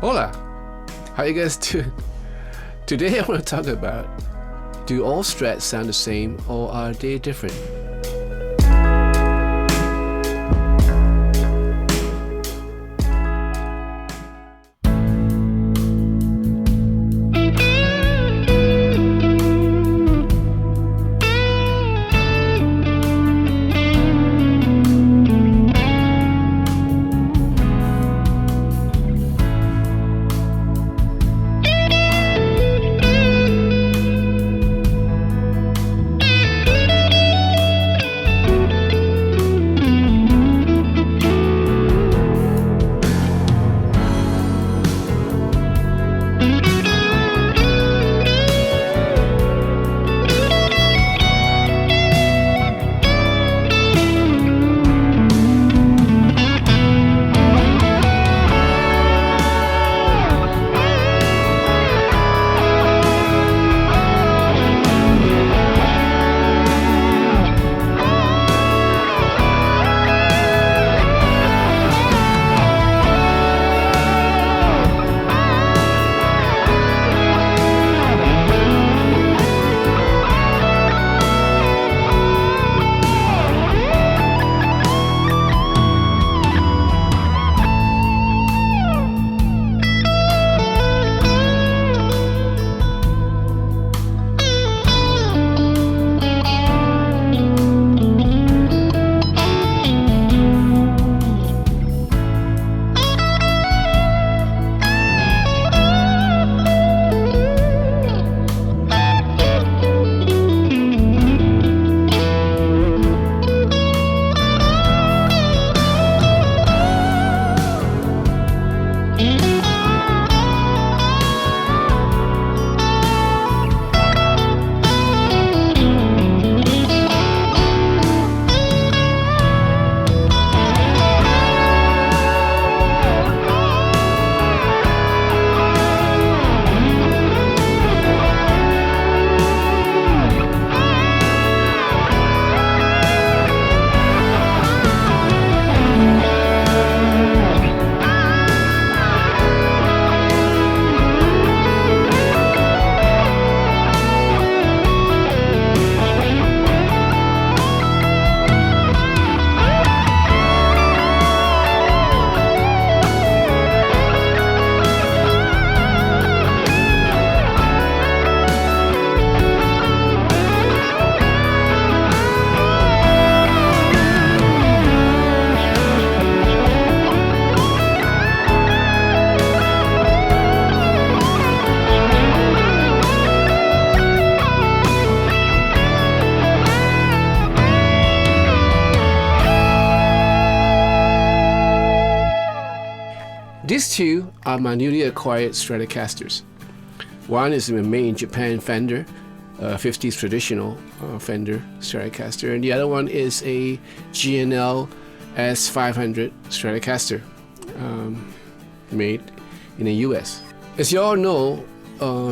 Hola! How you guys doing? Today I want to talk about, do all Strats sound the same or are they different? These two are my newly acquired Stratocasters. One is a made in Japan Fender, 50s traditional Fender Stratocaster, and the other one is a G&L S500 Stratocaster, made in the US. As you all know,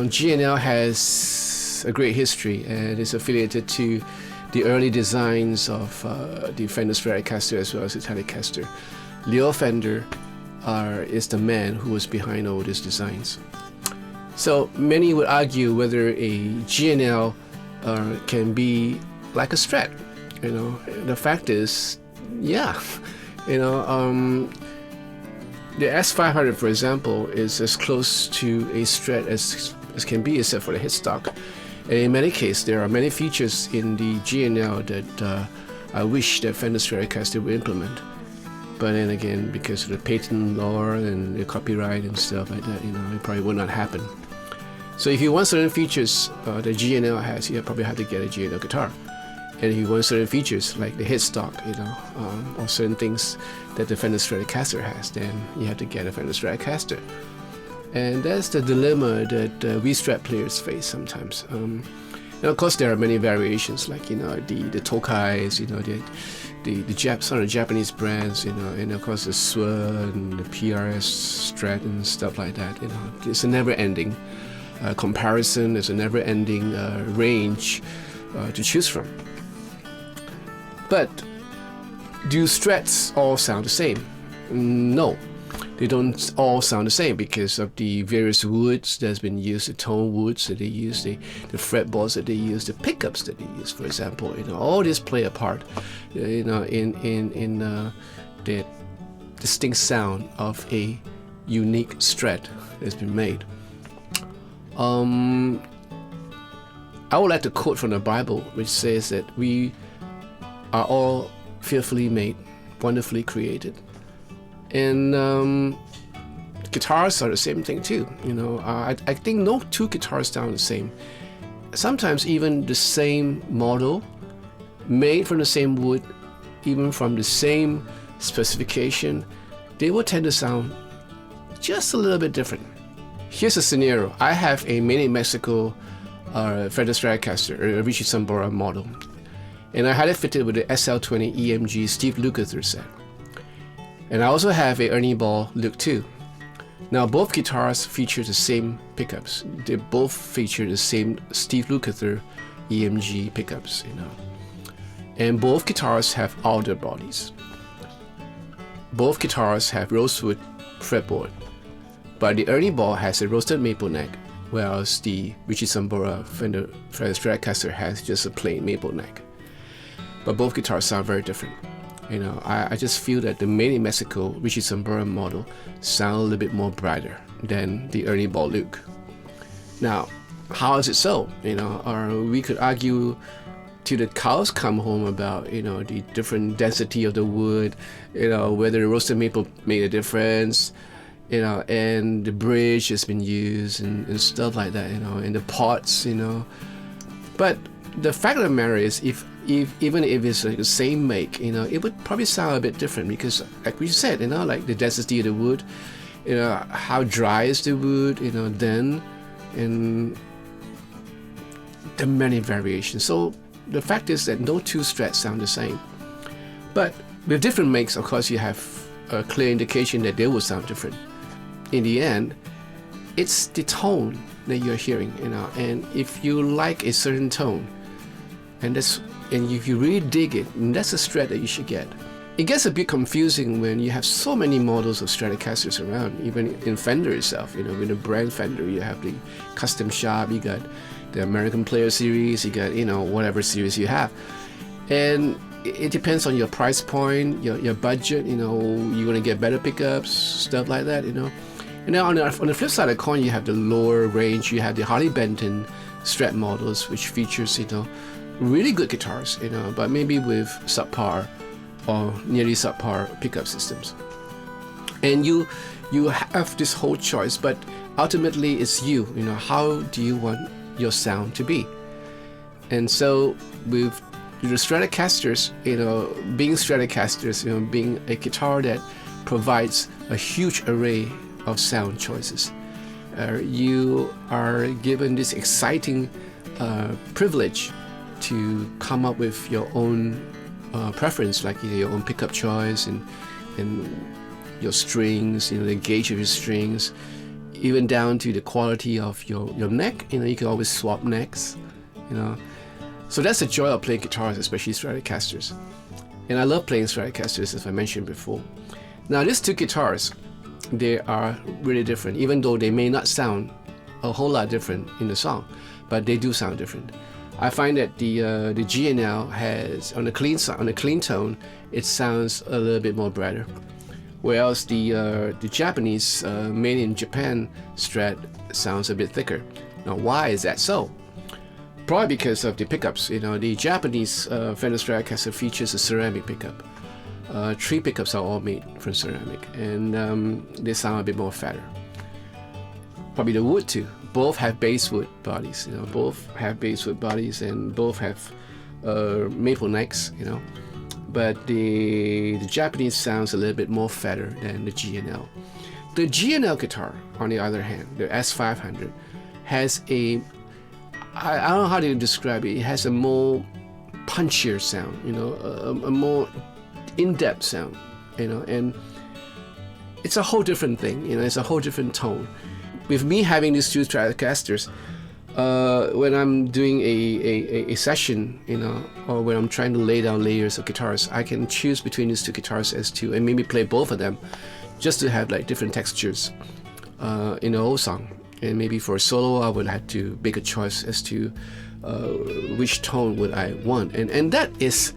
G&L has a great history and is affiliated to the early designs of the Fender Stratocaster as well as the Telecaster. Leo Fender is the man who was behind all these designs. So many would argue whether a G&L can be like a Strat. You know, the fact is, yeah. You know, the S500, for example, is as close to a Strat as can be, except for the headstock. And in many cases, there are many features in the G&L that I wish that Fender Stratocaster would implement. But then again, because of the patent law and the copyright and stuff like that, you know, it probably will not happen. So if you want certain features that G&L has, you probably have to get a G&L guitar. And if you want certain features like the headstock, you know, or certain things that the Fender Stratocaster has, then you have to get a Fender Stratocaster. And that's the dilemma that we Strat players face sometimes. And of course, there are many variations, like, you know, the Tokais, you know, some of the Japanese brands, you know, and of course the SWR and the PRS Strat and stuff like that. You know, it's a never-ending comparison. It's a never-ending range to choose from. But do Strats all sound the same? No. they don't all sound the same because of the various woods that's been used, the tone woods that they use, the fretboards that they use, the pickups that they use, for example. All this play a part, in the distinct sound of a unique Strat that's been made. I would like to quote from the Bible, which says that we are all fearfully made, wonderfully created. And guitars are the same thing too. I think no two guitars sound the same. Sometimes even the same model, made from the same wood, even from the same specification, they will tend to sound just a little bit different. Here's a scenario. I have a made in Mexico Fender Stratocaster, a Richie Sambora model, and I had it fitted with the SL20 EMG Steve Lukather set. And I also have a Ernie Ball Luke 2. Now both guitars feature the same pickups. They both feature the same Steve Lukather EMG pickups, And both guitars have alder bodies. Both guitars have rosewood fretboard, but the Ernie Ball has a roasted maple neck, whereas the Richie Sambora Fender Stratocaster has just a plain maple neck. But both guitars sound very different. I just feel that the made in Mexico Richie Sambora model sound a little bit more brighter than the Ernie Ball Luke. Now, how is it so? Or we could argue till the cows come home about the different density of the wood, whether the roasted maple made a difference, and the bridge has been used and stuff like that, and the pots, But the fact of the matter is, even if it's like the same make, it would probably sound a bit different because, like we said, like the density of the wood, how dry is the wood, then, and the many variations. So the fact is that no two Strats sound the same. But with different makes, of course, you have a clear indication that they will sound different. In the end, it's the tone that you're hearing, and if you like a certain tone, and if you really dig it, that's a Strat that you should get. It gets a bit confusing when you have so many models of Stratocasters around, even in Fender itself. With the brand Fender, you have the custom shop, you got the American Player series, you got whatever series you have, and it depends on your price point, your budget. You want to get better pickups, stuff like that. And now on the flip side of the coin, you have the lower range. You have the Harley Benton Strat models, which features really good guitars, but maybe with subpar or nearly subpar pickup systems. And you have this whole choice, but ultimately it's you. How do you want your sound to be? And so with the Stratocasters, being Stratocasters, being a guitar that provides a huge array of sound choices, you are given this exciting privilege to come up with your own preference, like your own pickup choice and your strings, the gauge of your strings, even down to the quality of your neck. You can always swap necks. So that's the joy of playing guitars, especially Stratocasters. And I love playing Stratocasters, as I mentioned before. Now these two guitars, they are really different, even though they may not sound a whole lot different in the song, but they do sound different. I find that the G&L has, on a clean tone, it sounds a little bit more brighter, whereas the Japanese made in Japan Strat sounds a bit thicker. Now why is that so? Probably because of the pickups. The Japanese Fender Stratocaster features a ceramic pickup. 3 pickups are all made from ceramic, and they sound a bit more fatter. Probably the wood too. Both have basswood bodies. Both have basswood bodies, and both have maple necks. But the Japanese sounds a little bit more fatter than the G&L. The G&L guitar, on the other hand, the S500, has I don't know how to describe it. It has a more punchier sound, a more in-depth sound, and it's a whole different thing. It's a whole different tone. With me having these two Stratocasters, when I'm doing a session, or when I'm trying to lay down layers of guitars, I can choose between these two guitars and maybe play both of them just to have like different textures in the whole song. And maybe for a solo, I would have to make a choice as to which tone would I want, and that is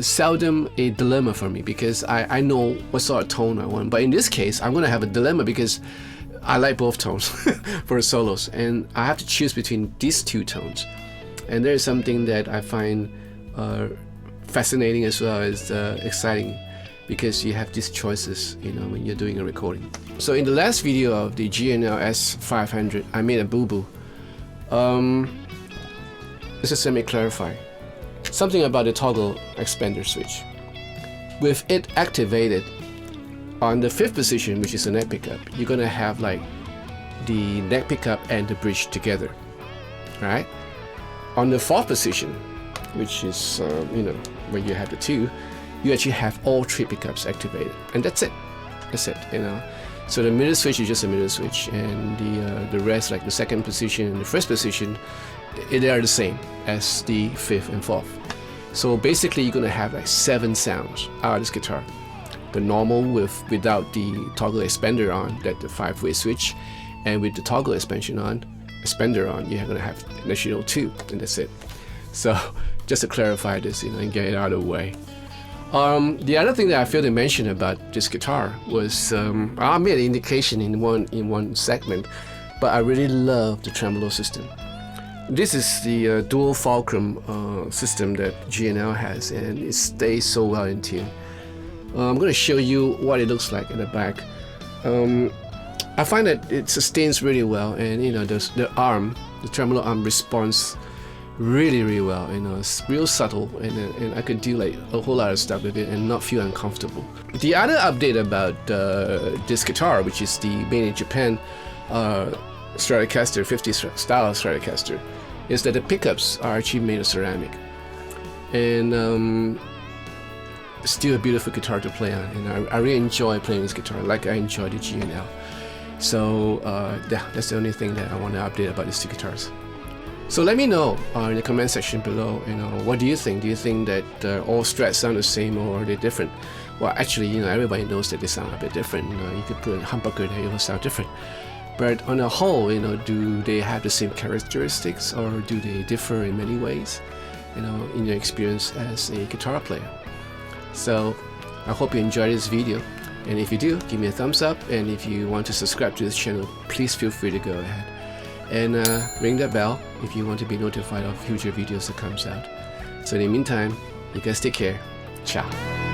seldom a dilemma for me, because I know what sort of tone I want. But in this case, I'm gonna have a dilemma because I like both tones for solos, and I have to choose between these two tones. And there's something that I find fascinating as well as exciting, because you have these choices, you know, when you're doing a recording. So in the last video of the G&L S500, I made a boo-boo. Let's just let me clarify something about the toggle expander switch. With it activated on the 5th position, which is the neck pickup, you're gonna have like the neck pickup and the bridge together, right? On the 4th position, which is you know, when you have the 2, you actually have all 3 pickups activated, and that's it. That's it, you know. So the middle switch is just a middle switch, and the rest, like the 2nd position and the 1st position, they are the same as the 5th and 4th. So basically, you're gonna have like 7 sounds out of this guitar. The normal without the toggle expander on, that the 5-way switch, and with the toggle expander on, you're gonna have an additional 2, and that's it. So just to clarify this, you know, and get it out of the way. The other thing that I failed to mention about this guitar was I made an indication in one segment, but I really love the tremolo system. This is the dual fulcrum system that G&L has, and it stays so well in tune. I'm going to show you what it looks like in the back. I find that it sustains really well, and you know, the tremolo arm responds really well. You know, it's real subtle, and I could do like a whole lot of stuff with it and not feel uncomfortable. The other update about this guitar, which is the made in Japan Stratocaster 50s style Stratocaster, is that the pickups are actually made of ceramic, and still a beautiful guitar to play on, and I really enjoy playing this guitar like I enjoy the G&L. So yeah, that's the only thing that I want to update about these 2 guitars. So let me know in the comment section below, you know, what do you think? Do you think that all Strats sound the same, or are they different? Well, actually, you know, everybody knows that they sound a bit different. You know, you could put a humbucker there, it will sound different. But on a whole, you know, do they have the same characteristics, or do they differ in many ways, you know, in your experience as a guitar player? So I hope you enjoyed this video, and if you do, give me a thumbs up, and if you want to subscribe to this channel, please feel free to go ahead and ring that bell if you want to be notified of future videos that comes out. So in the meantime, you guys take care. Ciao.